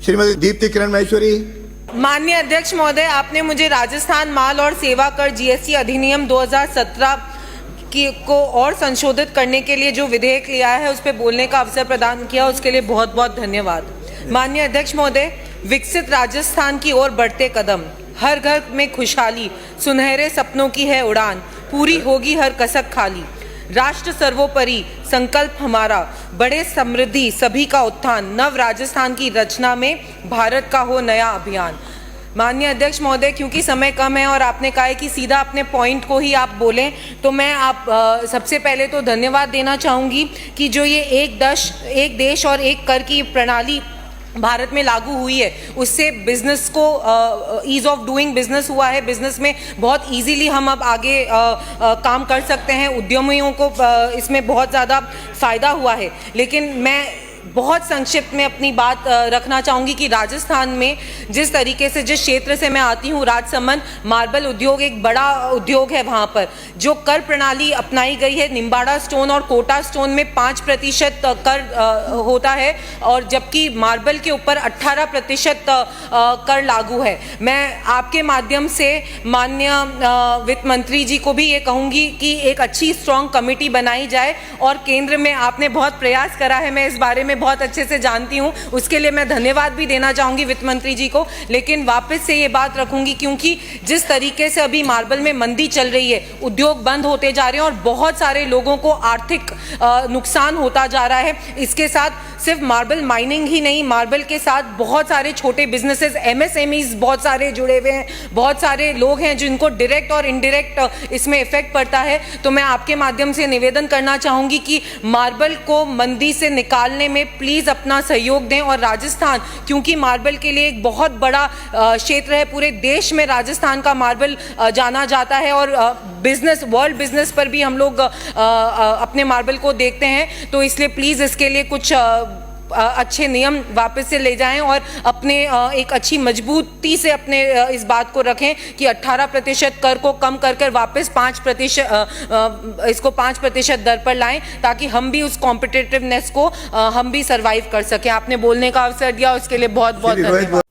श्रीमती दीप्ति किरण माहेश्वरी। माननीय अध्यक्ष महोदय, आपने मुझे राजस्थान माल और सेवा कर जीएसटी अधिनियम 2017 को और संशोधित करने के लिए जो विधेयक लिया है उस पर बोलने का अवसर प्रदान किया, उसके लिए बहुत बहुत धन्यवाद। माननीय अध्यक्ष महोदय, विकसित राजस्थान की ओर बढ़ते कदम, हर घर में खुशहाली, सुनहरे सपनों की है उड़ान, पूरी होगी हर कसक खाली, राष्ट्र सर्वोपरि संकल्प हमारा, बड़े समृद्धि सभी का उत्थान, नव राजस्थान की रचना में भारत का हो नया अभियान। माननीय अध्यक्ष महोदय, क्योंकि समय कम है और आपने कहा है कि सीधा अपने पॉइंट को ही आप बोलें, तो मैं सबसे पहले तो धन्यवाद देना चाहूँगी कि जो ये एक देश और एक कर की प्रणाली भारत में लागू हुई है, उससे बिजनेस को ईज ऑफ डूइंग बिजनेस हुआ है। बिजनेस में बहुत इजीली हम अब आगे काम कर सकते हैं, उद्यमियों को इसमें बहुत ज़्यादा फ़ायदा हुआ है। लेकिन मैं बहुत संक्षिप्त में अपनी बात रखना चाहूँगी कि राजस्थान में जिस तरीके से, जिस क्षेत्र से मैं आती हूँ, राजसमंद मार्बल उद्योग एक बड़ा उद्योग है। वहाँ पर जो कर प्रणाली अपनाई गई है, निम्बाड़ा स्टोन और कोटा स्टोन में 5% कर होता है, और जबकि मार्बल के ऊपर 18% कर लागू है। मैं आपके माध्यम से माननीय वित्त मंत्री जी को भी ये कहूँगी कि एक अच्छी स्ट्रॉन्ग कमेटी बनाई जाए, और केंद्र में आपने बहुत प्रयास करा है, मैं इस बारे में बहुत अच्छे से जानती हूं, उसके लिए मैं धन्यवाद भी देना चाहूंगी वित्त मंत्री जी को। लेकिन वापस से ये बात रखूंगी, क्योंकि जिस तरीके से अभी मार्बल में मंदी चल रही है, उद्योग बंद होते जा रहे हैं और बहुत सारे लोगों को आर्थिक नुकसान होता जा रहा है। इसके साथ सिर्फ मार्बल माइनिंग ही नहीं, मार्बल के साथ बहुत सारे छोटे बिजनेसेस, एमएसएमईज बहुत सारे जुड़े हुए हैं, बहुत सारे लोग हैं जिनको डायरेक्ट और इनडायरेक्ट इसमें इफेक्ट पड़ता है। तो मैं आपके माध्यम से निवेदन करना चाहूंगी कि मार्बल को मंदी से निकालने में प्लीज अपना सहयोग दें, और राजस्थान, क्योंकि मार्बल के लिए एक बहुत बड़ा क्षेत्र है, पूरे देश में राजस्थान का मार्बल जाना जाता है, और बिजनेस, वर्ल्ड बिजनेस पर भी हम लोग अपने मार्बल को देखते हैं। तो इसलिए प्लीज इसके लिए कुछ अच्छे नियम वापस से ले जाएं, और अपने एक अच्छी मजबूती से अपने इस बात को रखें कि 18% कर को कम कर वापस 5% इसको 5% दर पर लाएं, ताकि हम भी उस कॉम्पिटिटिवनेस को हम भी सर्वाइव कर सकें। आपने बोलने का अवसर दिया, उसके लिए बहुत बहुत धन्यवाद।